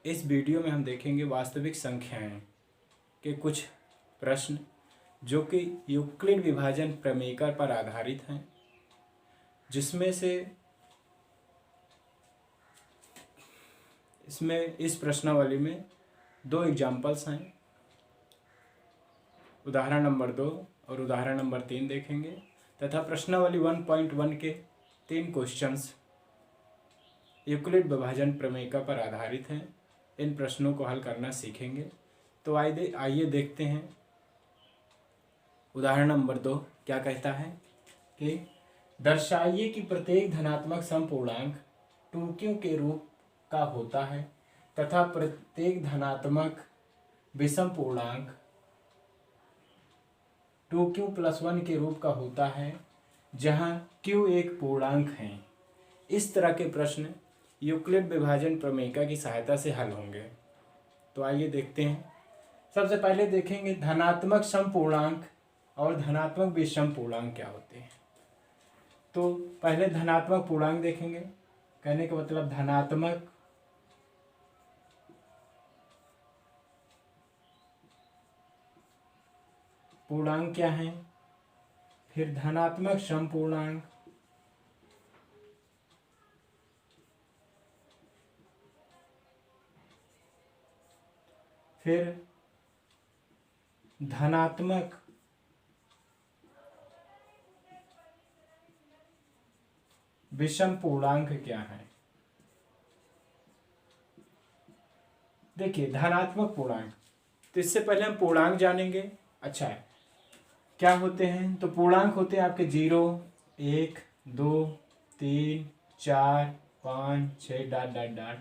इस वीडियो में हम देखेंगे वास्तविक संख्याएं के कुछ प्रश्न जो कि यूक्लिड विभाजन प्रमेय पर आधारित हैं, जिसमें से इसमें इस प्रश्नावली में 2 एग्जाम्पल्स हैं, उदाहरण नंबर 2 और उदाहरण नंबर 3 देखेंगे तथा प्रश्नावली 1.1 के 3 क्वेश्चंस यूक्लिड विभाजन प्रमेय पर आधारित हैं। इन प्रश्नों को हल करना सीखेंगे। तो आइए देखते हैं। उदाहरण नंबर 2 क्या कहता है कि दर्शाइए कि प्रत्येक धनात्मक समपूर्णांक 2q के रूप का होता है तथा प्रत्येक धनात्मक विषम पूर्णांक 2q+1 के रूप का होता है जहां q एक पूर्णांक है। इस तरह के प्रश्न यूक्लिड विभाजन प्रमेय की सहायता से हल होंगे। तो आइए देखते हैं। सबसे पहले देखेंगे धनात्मक समपूर्णांक और धनात्मक विषम पूर्णांक क्या होते हैं। तो पहले धनात्मक पूर्णांक देखेंगे। कहने का मतलब धनात्मक पूर्णांक क्या है, फिर धनात्मक समपूर्णांक, फिर धनात्मक विषम पूर्णांक क्या है। देखिए धनात्मक पूर्णांक, तो इससे पहले हम पूर्णांक जानेंगे। अच्छा है, क्या होते हैं? तो पूर्णांक होते हैं आपके 0, 1, 2, 3, 4, 5, 6 dot dot dot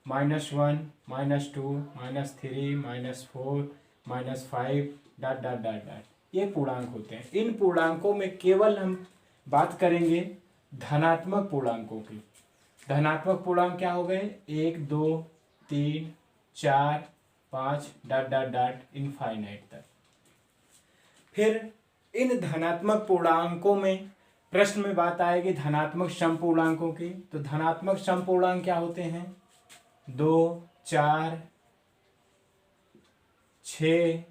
-1, -2, -3, -4, -5 dot dot dot dot. ये पूर्णांक होते हैं। इन पूर्णांकों में केवल हम बात करेंगे धनात्मक पूर्णांकों की। धनात्मक पूर्णांक क्या हो गए? 1, 2, 3, 4, 5 डॉट डॉट डॉट इनफाइनाइट तक। फिर इन धनात्मक पूर्णांकों में प्रश्न में बात आएगी धनात्मक समपूर्णांकों की। तो धनात्मक समपूर्णांक क्या होते हैं? 2, 4, 6,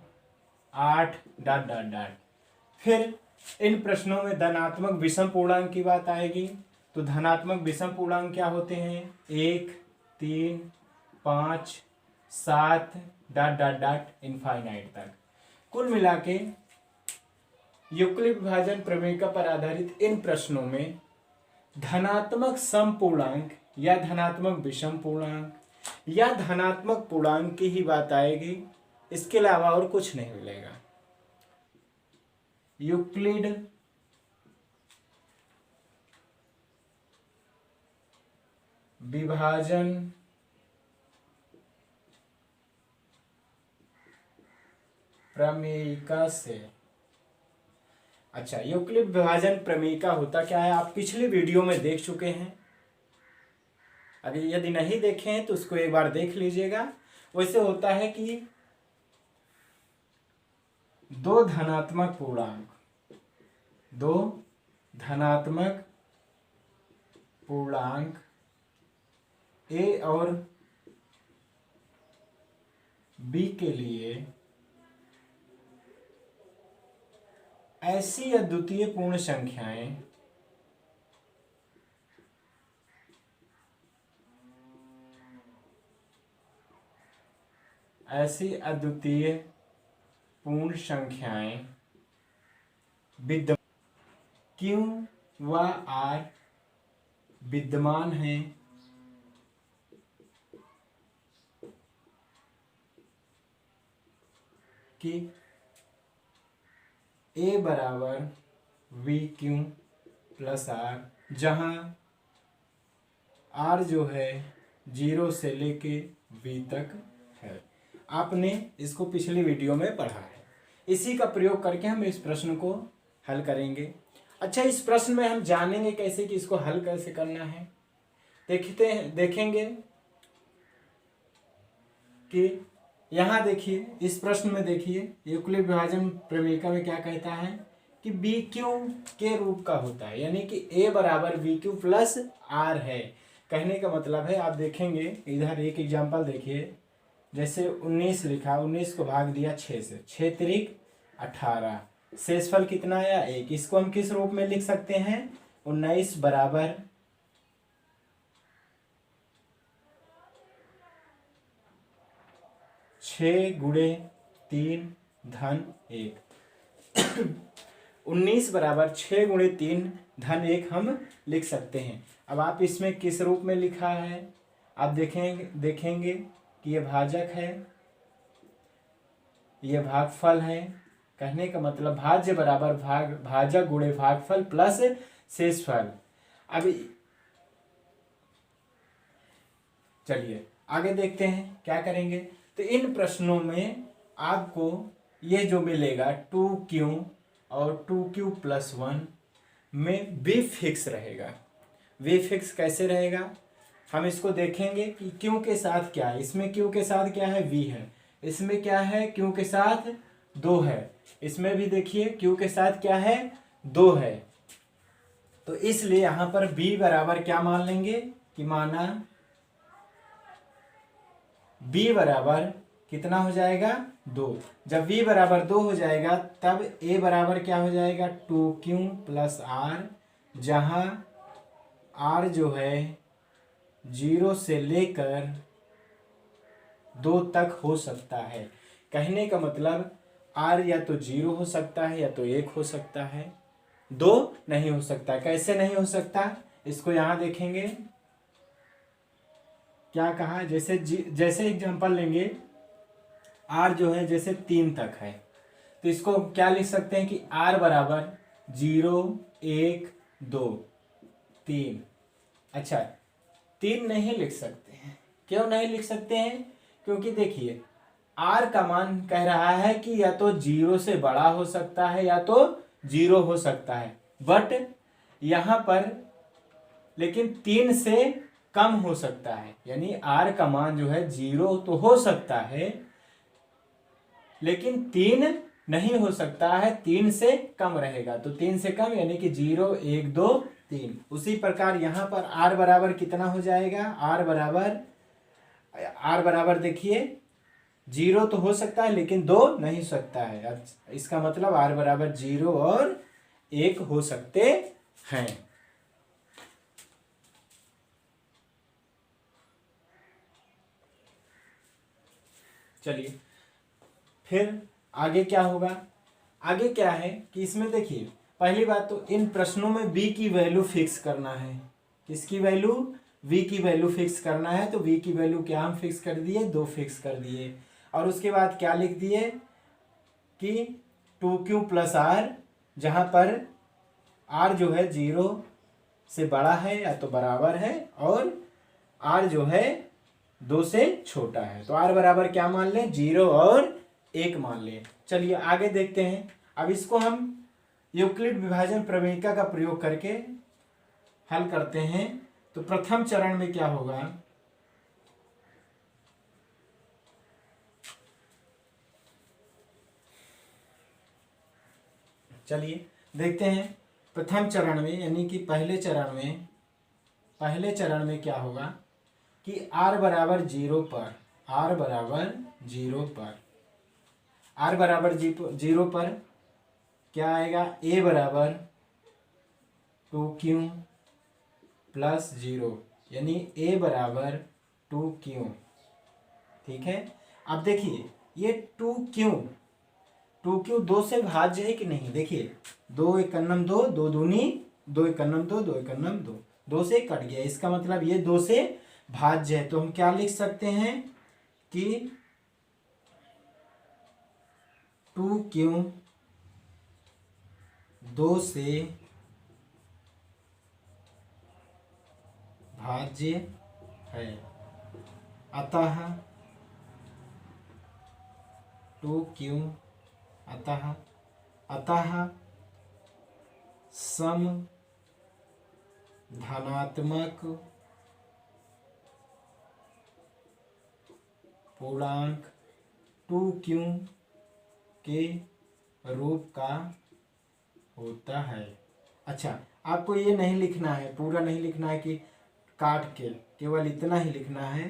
8 डॉट डॉट डॉट। फिर इन प्रश्नों में धनात्मक विषम पूर्णांक की बात आएगी। तो धनात्मक विषम पूर्णांक क्या होते हैं? 1, 3, 5, 7 डॉट डॉट डॉट इनफाइनाइट तक। कुल मिला के यूक्लिड विभाजन प्रमेय पर आधारित इन प्रश्नों में धनात्मक समपूर्णांक या धनात्मक विषम पूर्णांक या धनात्मक पूर्णांक की ही बात आएगी। इसके अलावा और कुछ नहीं मिलेगा। यूक्लिड विभाजन प्रमेय से। अच्छा, यूक्लिड विभाजन प्रमेय होता क्या है आप पिछले वीडियो में देख चुके हैं। अगर यदि नहीं देखे हैं तो उसको एक बार देख लीजिएगा। वैसे होता है कि 2 धनात्मक पूर्णांक ए और बी के लिए ऐसी अद्वितीय पूर्ण संख्याएं Q व R विद्यमान हैं कि A बराबर VQ+R, जहां R जो है 0 से लेके V तक है। आपने इसको पिछली वीडियो में पढ़ा है। इसी का प्रयोग करके हम इस प्रश्न को हल करेंगे। अच्छा, इस प्रश्न में हम जानेंगे कैसे कि इसको हल कैसे करना है। देखेंगे कि यहाँ देखिए, इस प्रश्न में देखिए यूक्लिड विभाजन प्रमेय में क्या कहता है कि BQ के रूप का होता है, यानी कि A बराबर VQ+R है। कहने का मतलब है, आप देखेंगे इधर एक एग्जांपल देखिए, जैसे 19 लिखा, 19 को भाग दिया 6 से, 6 तिरिक 18, शेषफल कितना आया 1। इसको हम किस रूप में लिख सकते हैं, 19 बराबर 6 गुणे 3 धन 1। 19 बराबर 6 गुणे 3 धन 1 हम लिख सकते हैं। अब आप इसमें किस रूप में लिखा है, आप देखेंगे कि ये भाजक है, ये भागफल है। कहने का मतलब भाज्य बराबर भाजक गुणे भागफल प्लस शेषफल। अब चलिए आगे देखते हैं क्या करेंगे। तो इन प्रश्नों में आपको ये जो मिलेगा 2q और 2q + 1 में v फिक्स रहेगा। v फिक्स कैसे रहेगा, हम इसको देखेंगे कि q के साथ क्या है। इसमें q के साथ क्या है, v है। इसमें क्या है, q के साथ 2 है। इसमें भी देखिए q के साथ क्या है, 2 है। तो इसलिए यहां पर b बराबर क्या मान लेंगे कि माना b बराबर कितना हो जाएगा, 2। जब v बराबर 2 हो जाएगा तब a बराबर क्या हो जाएगा, 2q + r, जहां r जो है 0 से लेकर 2 तक हो सकता है। कहने का मतलब r या तो 0 हो सकता है या तो 1 हो सकता है, 2 नहीं हो सकता। कैसे नहीं हो सकता, इसको यहां देखेंगे क्या कहा, जैसे एग्जांपल लेंगे, r जो है जैसे 3 तक है, तो इसको क्या लिख सकते हैं कि r बराबर 0 1 2 3। अच्छा, 3 नहीं लिख सकते हैं। क्यों नहीं लिख सकते हैं, क्योंकि देखिए r का मान कह रहा है कि या तो 0 से बड़ा हो सकता है या तो 0 हो सकता है, बट यहां पर लेकिन 3 से कम हो सकता है। यानी r का मान जो है 0 तो हो सकता है लेकिन 3 नहीं हो सकता है, 3 से कम रहेगा। तो 3 से कम यानी कि 0 1 2 3। उसी प्रकार यहां पर r बराबर कितना हो जाएगा, r बराबर देखिए 0 तो हो सकता है लेकिन 2 नहीं हो सकता है। इसका मतलब r बराबर 0 और 1 हो सकते हैं। चलिए फिर आगे क्या होगा, आगे क्या है कि इसमें देखिए पहली बात तो इन प्रश्नों में b की वैल्यू फिक्स करना है। किसकी वैल्यू, v की वैल्यू फिक्स करना है। तो v की वैल्यू क्या हम फिक्स कर दिए, 2 फिक्स कर दिए। और उसके बाद क्या लिख दिए कि 2q + r, जहां पर r जो है 0 से बड़ा है या तो बराबर है और r जो है 2 से छोटा है। तो r बराबर क्या मान लें, 0 और 1 मान लें। चलिए आगे देखते हैं। अब इसको हम यूक्लिड विभाजन प्रमेयिका का प्रयोग करके हल करते हैं। तो प्रथम चरण में क्या होगा, चलिए देखते हैं। प्रथम चरण में यानी कि पहले चरण में क्या होगा कि r बराबर 0 पर, r बराबर 0 पर क्या आएगा, a बराबर 2q + 0, यानी a बराबर 2q। ठीक है। अब देखिए ये 2q 2 से भाज्य है कि नहीं, देखिए 2 × 2 2 दूनी 2 × 2 2 × 2, 2 से कट गया। इसका मतलब ये 2 से भाज्य है। तो हम क्या लिख सकते हैं कि 2q 2 से भाज्य है, अतः 2q अतः सम धनात्मक पूर्णांक 2q के रूप का होता है। अच्छा, आपको ये नहीं लिखना है, पूरा नहीं लिखना है कि काट के केवल इतना ही लिखना है,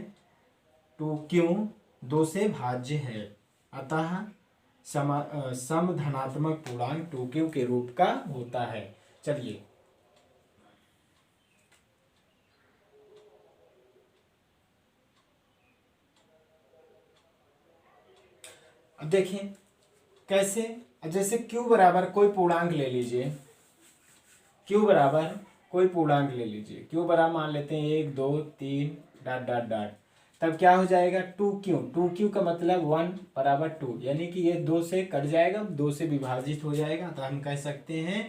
2q 2 से भाज्य है, अतः सम धनात्मक पूर्णांक 2q के रूप का होता है। चलिए अब देखें कैसे। जैसे q बराबर कोई पूर्णांक ले लीजिए, q बराबर कोई पूर्णांक ले लीजिए, q बराबर मान लेते हैं 1 2 3 डॉट डॉट डॉट, तब क्या हो जाएगा 2q का मतलब 1 बराबर 2, यानी कि ये 2 से कट जाएगा, 2 से विभाजित हो जाएगा, तो हम कह सकते हैं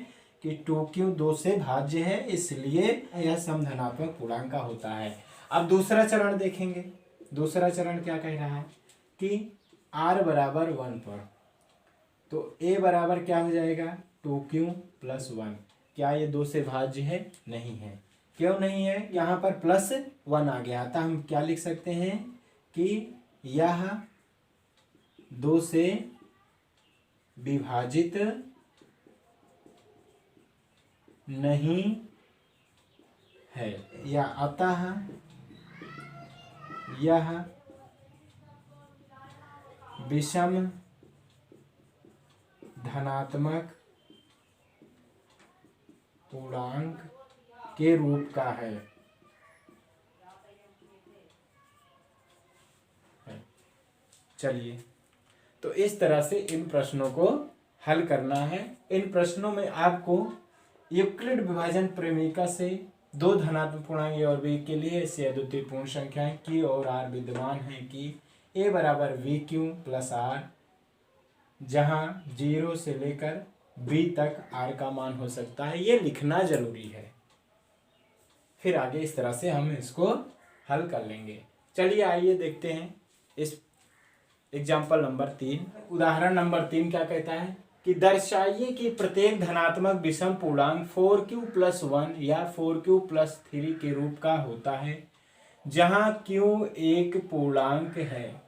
कि 2q 2 से भाज्य है, इसलिए यह समधनात्मक पूर्णांक का होता है। अब दूसरा चरण देखेंगे, दूसरा चरण क्या कह रहा है कि r बराबर 1 पर, तो a बराबर क्या हो जाएगा 2q प्लस 1, क्या ये 2 से भाज्य है? नहीं है। क्यों नहीं है? यहाँ पर प्लस 1 आ गया, अतः हम क्या लिख सकते हैं कि यह 2 से विभाजित नहीं है, या अतः यह विषम धनात्मक पूर्णांक के रूप का है। चलिए, तो इस तरह से इन प्रश्नों को हल करना है। इन प्रश्नों में आपको यूक्लिड विभाजन प्रमेयिका से दो धनात्मक पूर्णांक a और b के लिए ऐसे अद्वितीय पूर्ण संख्याएं q और r विद्यमान है कि a बराबर vq प्लस r, जहां 0 से लेकर b तक r का मान हो सकता है, ये लिखना जरूरी है। फिर आगे इस तरह से हम इसको हल कर लेंगे। चलिए आइए देखते हैं इस एग्जाम्पल नंबर 3। उदाहरण नंबर 3 क्या कहता है कि दर्शाइए कि प्रत्येक धनात्मक विषम पूर्णांक 4q प्लस 1 या 4q प्लस 3 के रूप का होता है, जहां q एक पूर्णांक है,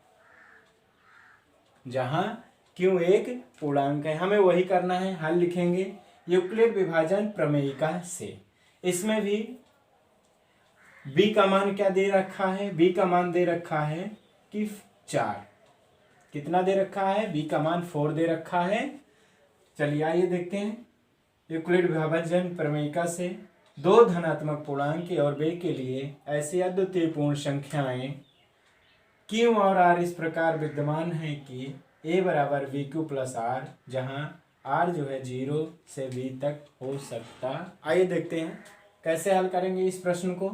जहां q एक पूर्णांक है। हमें वही करना है, हल लिखेंगे यूक्लिड विभाजन प्रमेयिका से। इसमें भी b का मान क्या दे रखा है? b का मान दे रखा है कि 4। कितना दे रखा है? b का मान 4 दे रखा है। चलिए आइए देखते हैं यूक्लिड विभाजन प्रमेयिका से दो धनात्मक पूर्णांक a और b के लिए ऐसी अद्वितीय पूर्ण संख्याएं q और r इस प्रकार विद्यमान है कि a बराबर vq प्लस r, जहां r जो है 0 से b तक हो सकता। आइए देखते हैं कैसे हल करेंगे इस प्रश्न को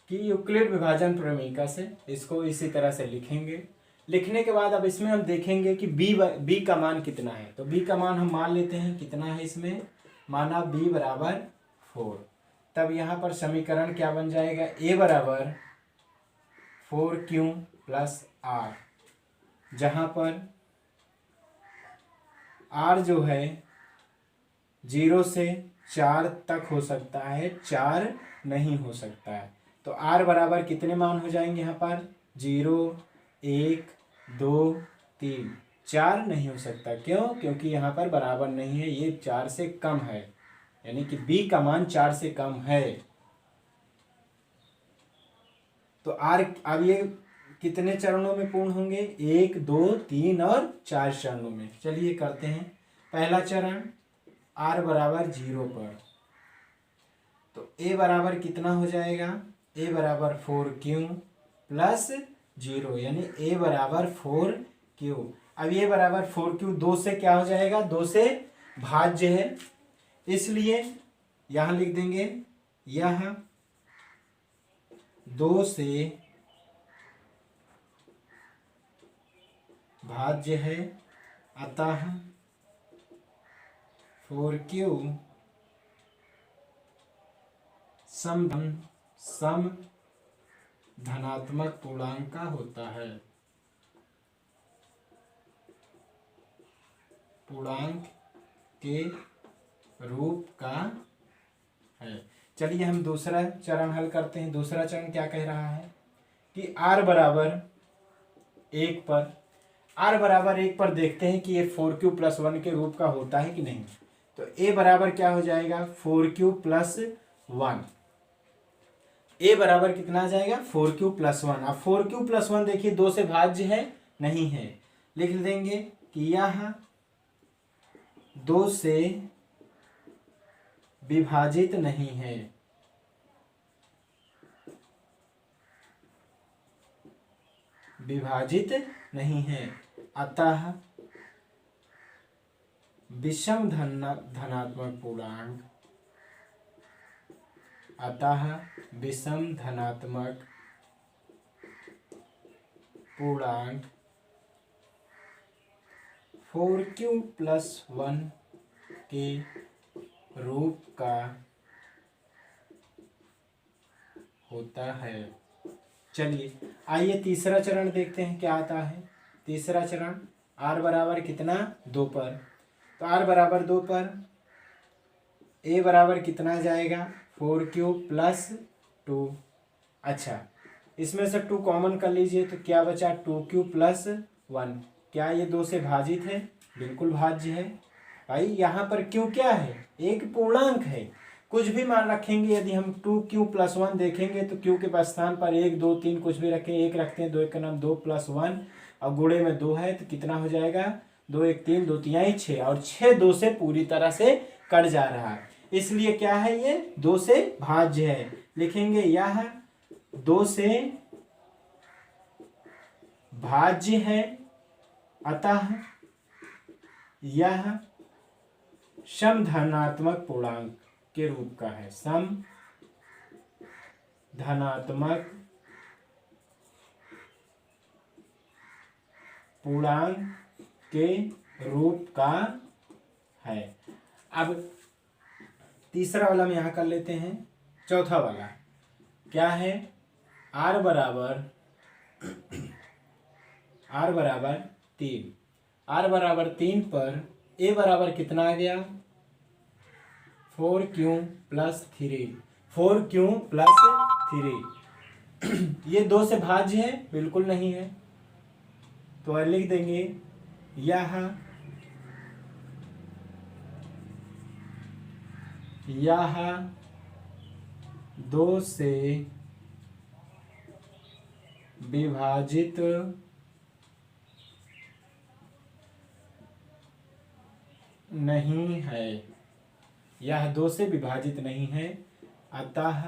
कि यूक्लिड विभाजन प्रमेयिका से इसको इसी तरह से लिखेंगे। लिखने के बाद अब इसमें हम देखेंगे कि b का मान कितना है। तो b का मान हम मान लेते हैं कितना है, इसमें माना b बराबर 4। तब यहाँ पर समीकरण क्या बन जाएगा? a बराबर 4q प्लस r, जहाँ पर r जो है 0 से 4 तक हो सकता है, 4 नहीं हो सकता है। तो r बराबर कितने मान हो जाएंगे यहाँ पर? 0 1 2 3, 4 नहीं हो सकता। क्यों? क्योंकि यहाँ पर बराबर नहीं है, ये 4 से कम है, यानी कि b का मान 4 से कम है। तो r अब ये कितने चरणों में पूर्ण होंगे? 1 2 3 और 4 चरणों में। चलिए करते हैं। पहला चरण r बराबर 0 पर, तो a बराबर कितना हो जाएगा? a बराबर 4q प्लस 0, यानी a बराबर 4q। अब ये बराबर 4q 2 से क्या हो जाएगा? 2 से भाज्य है, इसलिए यहां लिख देंगे यह 2 से भाज्य है, अतः 4q सम धनात्मक पूर्णांक का होता है, पूर्णांक के रूप का है। चलिए हम दूसरा चरण हल करते हैं। दूसरा चरण क्या कह रहा है कि r बराबर 1 पर, r बराबर 1 पर देखते हैं कि ये 4q प्लस 1 के रूप का होता है कि नहीं। तो a बराबर क्या हो जाएगा? 4q plus 1। ए बराबर कितना आ जाएगा 4q+1। अब 4q+1 देखिए 2 से भाज्य है नहीं है, लिख देंगे कि यह 2 से विभाजित नहीं है। विभाजित नहीं है, अतः विषम धनात्मक पूर्णांक, अतः विषम धनात्मक पूर्णांक 4q+1 के रूप का होता है। चलिए आइए तीसरा चरण देखते हैं क्या आता है। तीसरा चरण r बराबर कितना 2 पर, तो r बराबर 2 पर a बराबर कितना जाएगा 4q+2। अच्छा इसमें से 2 कॉमन कर लीजिए तो क्या बचा 2q+1। क्या ये 2 से भाजित है? बिल्कुल भाज्य है भाई। यहाँ पर q क्या है? एक पूर्णांक है। कुछ भी मान रखेंगे, यदि हम 2q+1 देखेंगे तो q के स्थान पर 1 2 3 कुछ भी रखें, 1 रखते हैं, 2 1 का नाम 2+1 और गुणे में 2 है तो कितना हो जाएगा 2 1 3 2 3 6, और 6 2 से पूरी तरह से कट जा रहा है, इसलिए क्या है ये 2 से भाज्य है। लिखेंगे यह 2 से भाज्य है, अतः यह सम धनात्मक पूर्णांक के रूप का है। सम धनात्मक पूर्णांक के रूप का है। अब तीसरा वाला हम यहां कर लेते हैं। चौथा वाला क्या है? r बराबर 3। r बराबर 3 पर a बराबर कितना आ गया 4q+3। 4q+3 ये 2 से भाज्य है? बिल्कुल नहीं है, तो लिख देंगे यह 2 से विभाजित नहीं है। यह 2 से विभाजित नहीं है, अतः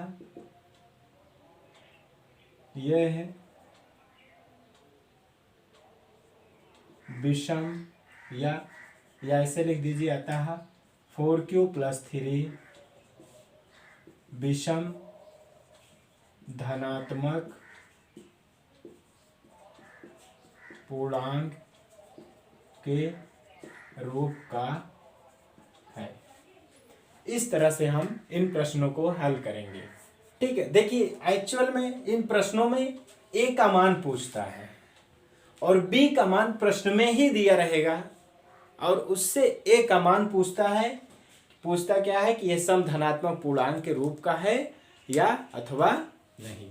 यह विषम, या ऐसे लिख दीजिए, अतः 4q+3 विषम धनात्मक पूर्णांक के रूप का है। इस तरह से हम इन प्रश्नों को हल करेंगे। ठीक है, देखिए एक्चुअल में इन प्रश्नों में a का मान पूछता है और b का मान प्रश्न में ही दिया रहेगा, और उससे a का मान पूछता क्या है कि यह सम धनात्मक पूर्णांक के रूप का है या अथवा नहीं।